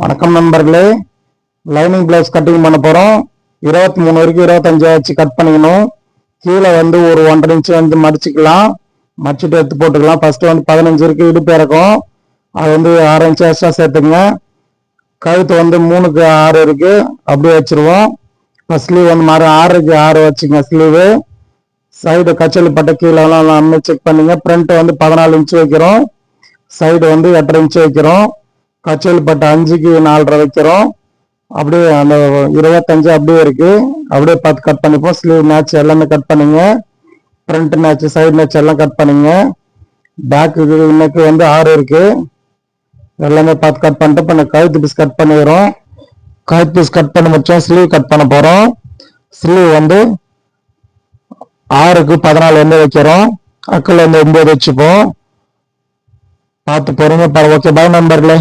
வணக்கம் நண்பர்களே. Lining blouse cutting பண்ண போறோம். 23 வரைக்கும் 25 வச்சு கட் பண்ணிக்கணும். கீழே வந்து ஒரு 1.5 இன்ச்சு வந்து மடிச்சுக்கலாம். மடிச்சுட்டு எடுத்து போட்டுக்கலாம். ஃபர்ஸ்ட் வந்து 15 இருக்கு, இடுப்பு இறக்கும். அது வந்து 6 இன்ச்சு எக்ஸ்ட்ரா சேர்த்துங்க. கழுத்து வந்து 3க்கு 6 இருக்கு, அப்படியே வச்சிருவோம். இப்போ ஸ்லீவ் வந்து 6க்கு 6 வச்சுங்க. ஸ்லீவு சைடு கச்சலி பட்டை கீழெல்லாம் நம்ம செக் பண்ணுங்க. ஃப்ரண்ட் வந்து 14 இன்ச்சு வைக்கிறோம், சைடு வந்து 8.5 இன்ச்சு வைக்கிறோம். கச்சேரி பட்டை 5க்கு 4.5 வைக்கிறோம். அப்படியே அந்த 25 அப்படியே இருக்கு, அப்படியே பார்த்து கட் பண்ணிப்போம். ஸ்லீவ் மேட்ச் எல்லாமே கட் பண்ணுங்க. ஃப்ரண்ட் மேட்ச், சைடு மேட்ச் எல்லாம் கட் பண்ணுங்க. பேக்கு நெக்கு வந்து 6 இருக்கு, எல்லாமே பார்த்து கட் பண்ணிட்டு இப்போ கழுத்து பீஸ் கட் பண்ணிடுறோம். கழுத்து பீஸ் கட் பண்ணி முடிச்சோம். ஸ்லீவ் கட் பண்ண போறோம். ஸ்லீவ் வந்து 6க்கு 14 வந்து வைக்கிறோம். அக்கில் வந்து 9 வச்சுப்போம். பார்த்து பொறுங்க. ஓகே, பாய் நண்பர்களே.